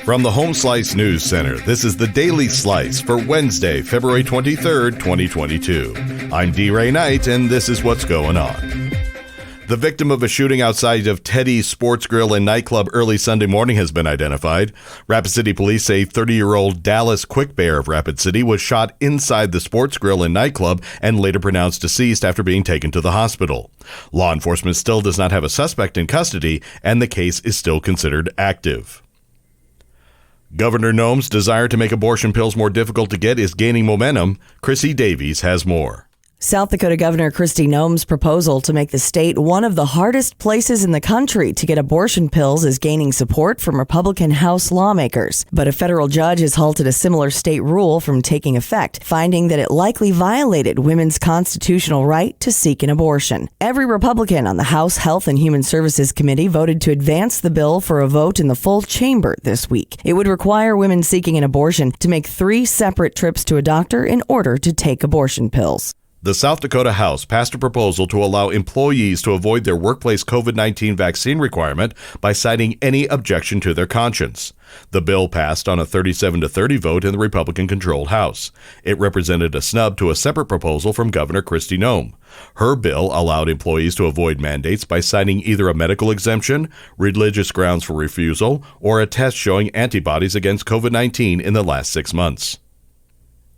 From the Home Slice News Center, this is the Daily Slice for Wednesday, February 23rd, 2022. I'm D-Ray Knight, and this is what's going on. The victim of a shooting outside of Teddy's Sports Grill and Nightclub early Sunday morning has been identified. Rapid City Police say 30-year-old Dallas Quickbear of Rapid City was shot inside the Sports Grill and Nightclub and later pronounced deceased after being taken to the hospital. Law enforcement still does not have a suspect in custody, and the case is still considered active. Governor Noem's desire to make abortion pills more difficult to get is gaining momentum. Chrissy Davies has more. South Dakota Governor Kristi Noem's proposal to make the state one of the hardest places in the country to get abortion pills is gaining support from Republican House lawmakers. But a federal judge has halted a similar state rule from taking effect, finding that it likely violated women's constitutional right to seek an abortion. Every Republican on the House Health and Human Services Committee voted to advance the bill for a vote in the full chamber this week. It would require women seeking an abortion to make 3 separate trips to a doctor in order to take abortion pills. The South Dakota House passed a proposal to allow employees to avoid their workplace COVID-19 vaccine requirement by citing any objection to their conscience. The bill passed on a 37-30 vote in the Republican-controlled House. It represented a snub to a separate proposal from Governor Kristi Noem. Her bill allowed employees to avoid mandates by citing either a medical exemption, religious grounds for refusal, or a test showing antibodies against COVID-19 in the last 6 months.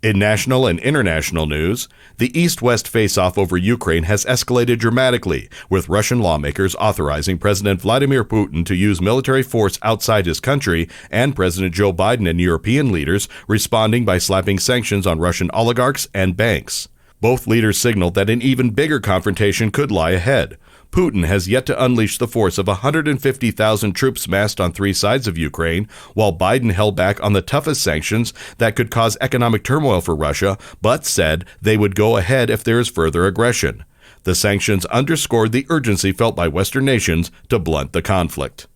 In national and international news, the East-West face-off over Ukraine has escalated dramatically, with Russian lawmakers authorizing President Vladimir Putin to use military force outside his country, and President Joe Biden and European leaders responding by slapping sanctions on Russian oligarchs and banks. Both leaders signaled that an even bigger confrontation could lie ahead. Putin has yet to unleash the force of 150,000 troops massed on 3 sides of Ukraine, while Biden held back on the toughest sanctions that could cause economic turmoil for Russia, but said they would go ahead if there is further aggression. The sanctions underscored the urgency felt by Western nations to blunt the conflict.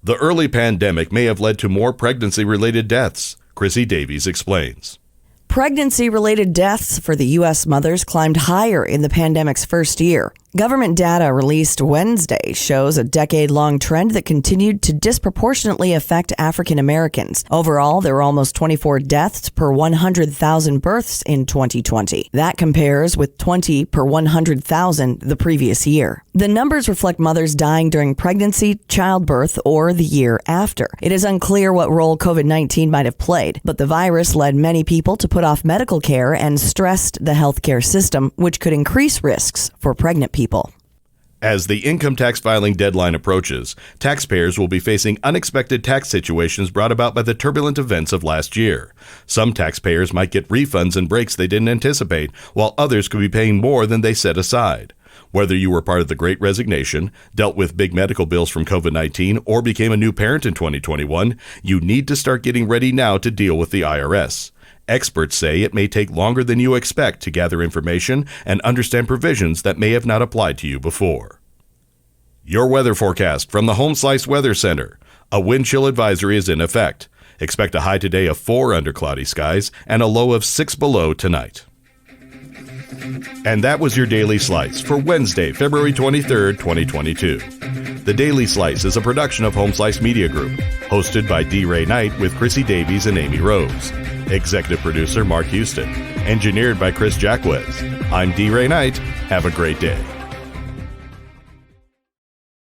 The early pandemic may have led to more pregnancy-related deaths. Chrissy Davies explains. Pregnancy-related deaths for the U.S. mothers climbed higher in the pandemic's first year. Government data released Wednesday shows a decade-long trend that continued to disproportionately affect African Americans. Overall, there were almost 24 deaths per 100,000 births in 2020. That compares with 20 per 100,000 the previous year. The numbers reflect mothers dying during pregnancy, childbirth, or the year after. It is unclear what role COVID-19 might have played, but the virus led many people to put off medical care and stressed the healthcare system, which could increase risks for pregnant people. As the income tax filing deadline approaches, taxpayers will be facing unexpected tax situations brought about by the turbulent events of last year. Some taxpayers might get refunds and breaks they didn't anticipate, while others could be paying more than they set aside. Whether you were part of the Great Resignation, dealt with big medical bills from COVID-19, or became a new parent in 2021, you need to start getting ready now to deal with the IRS. Experts say it may take longer than you expect to gather information and understand provisions that may have not applied to you before. Your weather forecast from the Home Slice Weather Center. A wind chill advisory is in effect. Expect a high today of 4 under cloudy skies and a low of 6 below tonight. And that was your Daily Slice for Wednesday, February 23rd, 2022. The Daily Slice is a production of Home Slice Media Group, hosted by D-Ray Knight with Chrissy Davies and Amy Rose. Executive producer Mark Houston. Engineered by Chris Jacquez. I'm D-Ray Knight. Have a great day.